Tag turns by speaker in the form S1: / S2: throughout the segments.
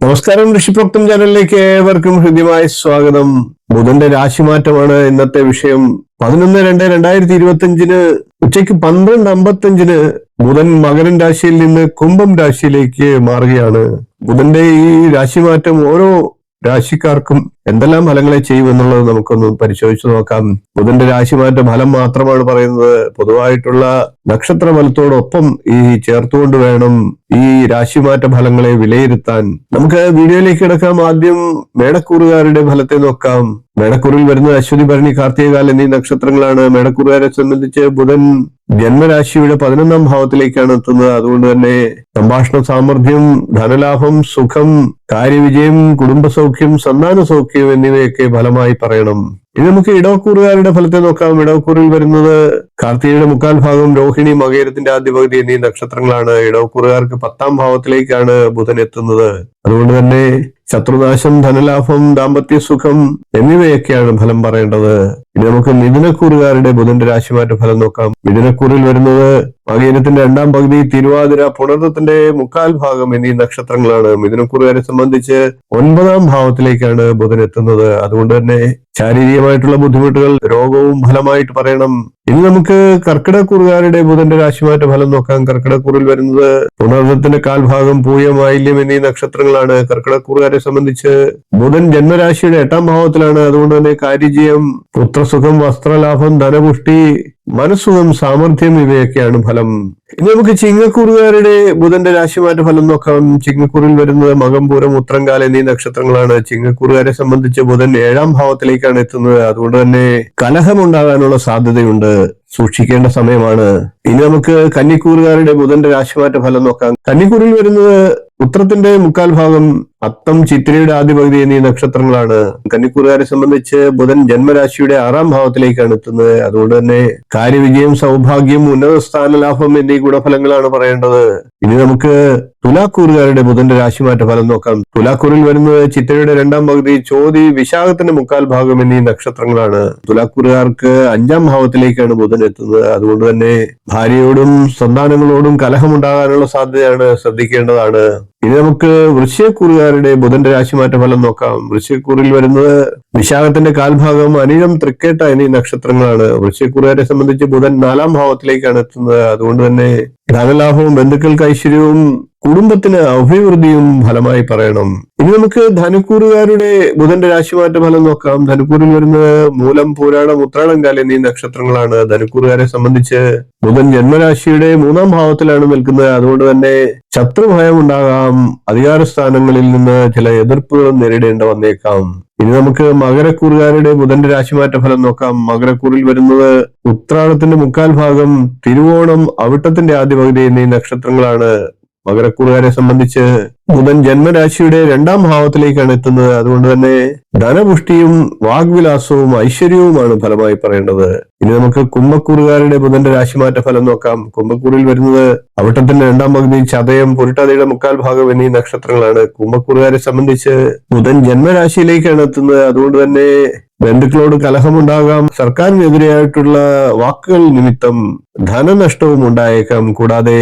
S1: നമസ്കാരം. ഋഷിപ്രോക്തം ചാനലിലേക്ക് ഏവർക്കും ഹൃദ്യമായ സ്വാഗതം. ബുധന്റെ രാശിമാറ്റമാണ് ഇന്നത്തെ വിഷയം. 11/2/2025 ഉച്ചയ്ക്ക് 12:55 ബുധൻ മകരൻ രാശിയിൽ നിന്ന് കുംഭം രാശിയിലേക്ക് മാറുകയാണ്. ബുധന്റെ ഈ രാശിമാറ്റം ഓരോ രാശിക്കാർക്കും എന്തെല്ലാം ഫലങ്ങളെ ചെയ്യുമെന്നുള്ളത് നമുക്കൊന്ന് പരിശോധിച്ചു നോക്കാം. ബുധന്റെ രാശിമാറ്റ ഫലം മാത്രമാണ് പറയുന്നത്. പൊതുവായിട്ടുള്ള നക്ഷത്ര ഫലത്തോടൊപ്പം ഈ ചേർത്തുകൊണ്ട് വേണം ഈ രാശിമാറ്റ ഫലങ്ങളെ വിലയിരുത്താൻ. നമുക്ക് വീഡിയോയിലേക്ക് കിടക്കാം. ആദ്യം മേടക്കൂറുകാരുടെ ഫലത്തെ നോക്കാം. മേടക്കൂറിൽ വരുന്ന അശ്വതി, ഭരണി, കാർത്തികകാൽ എന്നീ നക്ഷത്രങ്ങളാണ്. മേടക്കൂറുകാരെ സംബന്ധിച്ച് ബുധൻ ജന്മരാശിയുടെ 11ാം ഭാവത്തിലേക്കാണ് എത്തുന്നത്. അതുകൊണ്ട് തന്നെ സംഭാഷണ സാമർഥ്യം, ധനലാഭം, സുഖം, കാര്യവിജയം, കുടുംബസൗഖ്യം, സന്താന സൗഖ്യം എന്നിവയൊക്കെ ഫലമായി പറയണം. ഇനി നമുക്ക് ഇടവക്കൂറുകാരുടെ ഫലത്തെ നോക്കാം. ഇടവക്കൂറിൽ വരുന്നത് കാർത്തികയുടെ 1/4 ഭാഗം, രോഹിണി, മകേരത്തിന്റെ ആദ്യ പകുതി എന്നീ നക്ഷത്രങ്ങളാണ്. ഇടവക്കൂറുകാർക്ക് 10ാം ഭാവത്തിലേക്കാണ് ബുധൻ എത്തുന്നത്. അതുകൊണ്ട് തന്നെ ശത്രുനാശം, ധനലാഭം, ദാമ്പത്യ സുഖം എന്നിവയൊക്കെയാണ് ഫലം പറയേണ്ടത്. ഇനി നമുക്ക് മിഥുനക്കൂറുകാരുടെ ബുധന്റെ രാശിമാറ്റ ഫലം നോക്കാം. മിഥുനക്കൂറിൽ വരുന്നത് മകേരത്തിന്റെ 2ാം പകുതി, തിരുവാതിര, പുണർദത്തിന്റെ 1/4 ഭാഗം എന്നീ നക്ഷത്രങ്ങളാണ്. മിഥുനക്കൂറുകാരെ സംബന്ധിച്ച് 9ാം ഭാവത്തിലേക്കാണ് ബുധൻ എത്തുന്നത്. അതുകൊണ്ട് തന്നെ ശാരീരികമായിട്ടുള്ള ബുദ്ധിമുട്ടുകൾ, രോഗവും ഫലമായിട്ട് പറയണം. ഇനി നമുക്ക് കർക്കിടക്കൂറുകാരുടെ ബുധന്റെ രാശിമാറ്റ ഫലം നോക്കാം. കർക്കിടക്കൂറിൽ വരുന്നത് പുണർദത്തിന്റെ 1/4 ഭാഗം, പൂയം, ആയില്യം എന്നീ നക്ഷത്രങ്ങളാണ്. കർക്കിടക്കൂറുകാരെ സംബന്ധിച്ച് ബുധൻ ജന്മരാശിയുടെ 8ാം ഭാവത്തിലാണ്. അതുകൊണ്ട് തന്നെ കാര്യജയം, പുത്രസുഖം, വസ്ത്രലാഭം, ധനപുഷ്ടി, മനസ്സുഖം, സാമർഥ്യം ഇവയൊക്കെയാണ് ഫലം. ഇനി നമുക്ക് ചിങ്ങക്കൂറുകാരുടെ ബുധന്റെ രാശിമാറ്റ ഫലം നോക്കാം. ചിങ്ങക്കൂറിൽ വരുന്നത് മകം, പൂരം, ഉത്രങ്കാൽ എന്നീ നക്ഷത്രങ്ങളാണ്. ചിങ്ങക്കൂറുകാരെ സംബന്ധിച്ച് ബുധൻ 7ാം ഭാവത്തിലേക്കാണ് എത്തുന്നത്. അതുകൊണ്ട് തന്നെ കലഹമുണ്ടാകാനുള്ള സാധ്യതയുണ്ട്. സൂക്ഷിക്കേണ്ട സമയമാണ്. ഇനി നമുക്ക് കന്നിക്കൂറുകാരുടെ ബുധന്റെ രാശിമാറ്റ ഫലം നോക്കാം. കന്നിക്കൂറിൽ വരുന്നത് ഉത്രത്തിന്റെ 1/4 ഭാഗം, അത്തം, ചിത്തിരയുടെ ആദ്യ പകുതി എന്നീ നക്ഷത്രങ്ങളാണ്. കന്നിക്കൂറുകാരെ സംബന്ധിച്ച് ബുധൻ ജന്മരാശിയുടെ 6ാം ഭാവത്തിലേക്കാണ് എത്തുന്നത്. അതുകൊണ്ട് തന്നെ കാര്യവിജയം, സൗഭാഗ്യം, ഉന്നത സ്ഥാനലാഭം എന്നീ ഗുണഫലങ്ങളാണ് പറയേണ്ടത്. ഇനി നമുക്ക് തുലാക്കൂറുകാരുടെ ബുധന്റെ രാശിമാറ്റ ഫലം നോക്കാം. തുലാക്കൂറിൽ വരുന്നത് ചിത്തിരയുടെ 2ാം പകുതി, ചോതി, വിശാഖത്തിന്റെ 1/4 ഭാഗം എന്നീ നക്ഷത്രങ്ങളാണ്. തുലാക്കൂറുകാർക്ക് 5ാം ഭാവത്തിലേക്കാണ് ബുധൻ എത്തുന്നത്. അതുകൊണ്ട് തന്നെ ഭാര്യയോടും സന്താനങ്ങളോടും കലഹമുണ്ടാകാനുള്ള സാധ്യതയാണ്, ശ്രദ്ധിക്കേണ്ടതാണ്. ഇനി നമുക്ക് വൃശ്ചികക്കൂറുകാരുടെ ബുധന്റെ രാശിമാറ്റ ഫലം നോക്കാം. വൃശ്ചികക്കൂറിൽ വരുന്നത് വിശാഖത്തിന്റെ 1/4 ഭാഗം, അനിഴം, തൃക്കേട്ട എന്നീ നക്ഷത്രങ്ങളാണ്. വൃശ്ചികക്കൂറുകാരെ സംബന്ധിച്ച് ബുധൻ 4ാം ഭാവത്തിലേക്കാണ് എത്തുന്നത്. അതുകൊണ്ട് തന്നെ ധനലാഭവും, ബന്ധുക്കൾക്ക് ഐശ്വര്യവും, കുടുംബത്തിന് അഭിവൃദ്ധിയും ഫലമായി പറയണം. ഇനി നമുക്ക് ധനുക്കൂറുകാരുടെ ബുധന്റെ രാശിമാറ്റ ഫലം നോക്കാം. ധനുക്കൂറിൽ വരുന്നത് മൂലം, പൂരാടം, ഉത്രാടംകാൽ എന്നീ നക്ഷത്രങ്ങളാണ്. ധനുക്കൂറുകാരെ സംബന്ധിച്ച് ബുധൻ ജന്മരാശിയുടെ 3ാം ഭാവത്തിലാണ് നിൽക്കുന്നത്. അതുകൊണ്ട് തന്നെ ശത്രുഭയം ഉണ്ടാകാം. അധികാര സ്ഥാനങ്ങളിൽ നിന്ന് ചില എതിർപ്പുകളും നേരിടേണ്ട വന്നേക്കാം. ഇനി നമുക്ക് മകരക്കൂറുകാരുടെ ബുധന്റെ രാശിമാറ്റ ഫലം നോക്കാം. മകരക്കൂറിൽ വരുന്നത് ഉത്രാടത്തിന്റെ 1/4 ഭാഗം, തിരുവോണം, അവിട്ടത്തിന്റെ ആദ്യ പകുതി എന്നീ നക്ഷത്രങ്ങളാണ്. മകരക്കൂറുകാരെ സംബന്ധിച്ച് ബുധൻ ജന്മരാശിയുടെ 2ാം ഭാവത്തിലേക്കാണ് എത്തുന്നത്. അതുകൊണ്ട് തന്നെ ധനപുഷ്ടിയും വാഗ്വിലാസവും ഐശ്വര്യവുമാണ് ഫലമായി പറയേണ്ടത്. ഇനി നമുക്ക് കുംഭക്കൂറുകാരുടെ ബുധന്റെ രാശിമാറ്റ ഫലം നോക്കാം. കുംഭക്കൂറിൽ വരുന്നത് അവിട്ടത്തിന്റെ 2ാം പകുതി, ചതയം, പുരുട്ടാതിയുടെ 1/4 ഭാഗം എന്നീ നക്ഷത്രങ്ങളാണ്. കുംഭക്കൂറുകാരെ സംബന്ധിച്ച് ബുധൻ ജന്മരാശിയിലേക്കാണ് എത്തുന്നത്. അതുകൊണ്ട് തന്നെ ബന്ധുക്കളോട് കലഹമുണ്ടാകാം. സർക്കാരിനെതിരെയായിട്ടുള്ള വാക്കുകൾ നിമിത്തം ധനനഷ്ടവും ഉണ്ടായേക്കാം. കൂടാതെ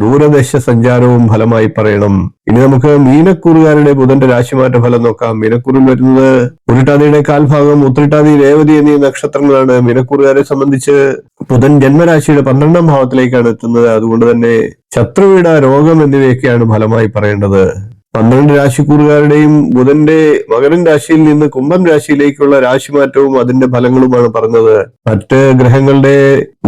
S1: ദൂരദേശ സഞ്ചാരവും ഫലമായി പറയണം. ഇനി നമുക്ക് മീനക്കൂറുകാരുടെ ബുധന്റെ രാശിമാറ്റ ഫലം നോക്കാം. മീനക്കൂറിൽ വരുന്നത് പുരുട്ടാതിയുടെ 1/4 ഭാഗം, ഉത്രട്ടാതി, രേവതി എന്നീ നക്ഷത്രങ്ങളാണ്. മീനക്കൂറുകാരെ സംബന്ധിച്ച് ബുധൻ ജന്മരാശിയുടെ 12ാം ഭാവത്തിലേക്കാണ് എത്തുന്നത്. അതുകൊണ്ട് തന്നെ ശത്രുപീഡ, രോഗം എന്നിവയൊക്കെയാണ് ഫലമായി പറയേണ്ടത്. 12 രാശിക്കൂറുകാരുടെയും ബുധന്റെ മകരൻ രാശിയിൽ നിന്ന് കുംഭം രാശിയിലേക്കുള്ള രാശിമാറ്റവും അതിന്റെ ഫലങ്ങളുമാണ് പറഞ്ഞത്. മറ്റ് ഗ്രഹങ്ങളുടെ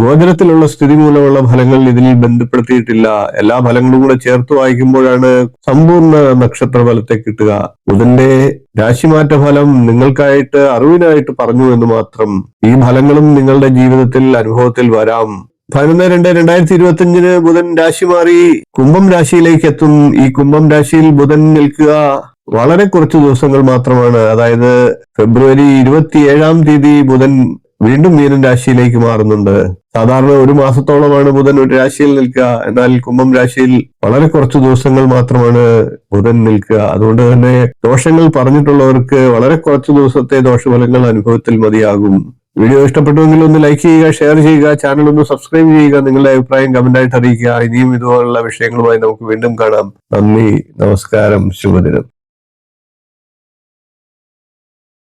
S1: ഗോചരത്തിലുള്ള സ്ഥിതി മൂലമുള്ള ഫലങ്ങൾ ഇതിൽ ബന്ധപ്പെടുത്തിയിട്ടില്ല. എല്ലാ ഫലങ്ങളും കൂടെ ചേർത്ത് വായിക്കുമ്പോഴാണ് സമ്പൂർണ്ണ നക്ഷത്ര ഫലത്തെ കിട്ടുക. ബുധന്റെ രാശിമാറ്റ ഫലം നിങ്ങൾക്കായിട്ട്, അറിവിനായിട്ട് പറഞ്ഞു എന്ന് മാത്രം. ഈ ഫലങ്ങളും നിങ്ങളുടെ ജീവിതത്തിൽ, അനുഭവത്തിൽ വരാം. 11/2/2025 ബുധൻ രാശി മാറി കുംഭം രാശിയിലേക്ക് എത്തും. ഈ കുംഭം രാശിയിൽ ബുധൻ നിൽക്കുക വളരെ കുറച്ച് ദിവസങ്ങൾ മാത്രമാണ്. അതായത് ഫെബ്രുവരി 27ാം തീയതി ബുധൻ വീണ്ടും മീനൻ രാശിയിലേക്ക് മാറുന്നുണ്ട്. സാധാരണ 1 മാസത്തോളമാണ് ബുധൻ ഒരു രാശിയിൽ നിൽക്കുക. എന്നാൽ കുംഭം രാശിയിൽ വളരെ കുറച്ച് ദിവസങ്ങൾ മാത്രമാണ് ബുധൻ നിൽക്കുക. അതുകൊണ്ട് തന്നെ ദോഷങ്ങൾ പറഞ്ഞിട്ടുള്ളവർക്ക് വളരെ കുറച്ച് ദിവസത്തെ ദോഷഫലങ്ങൾ അനുഭവത്തിൽ മതിയാകും. വീഡിയോ ഇഷ്ടപ്പെട്ടുവെങ്കിൽ ഒന്ന് ലൈക്ക് ചെയ്യുക, ഷെയർ ചെയ്യുക, ചാനൽ ഒന്ന് സബ്സ്ക്രൈബ് ചെയ്യുക, നിങ്ങളുടെ അഭിപ്രായം കമന്റായിട്ട് അറിയിക്കുക. ഇനിയും ഇതുപോലുള്ള വിഷയങ്ങളുമായി നമുക്ക് വീണ്ടും കാണാം. നന്ദി, നമസ്കാരം, ശുഭദിനം.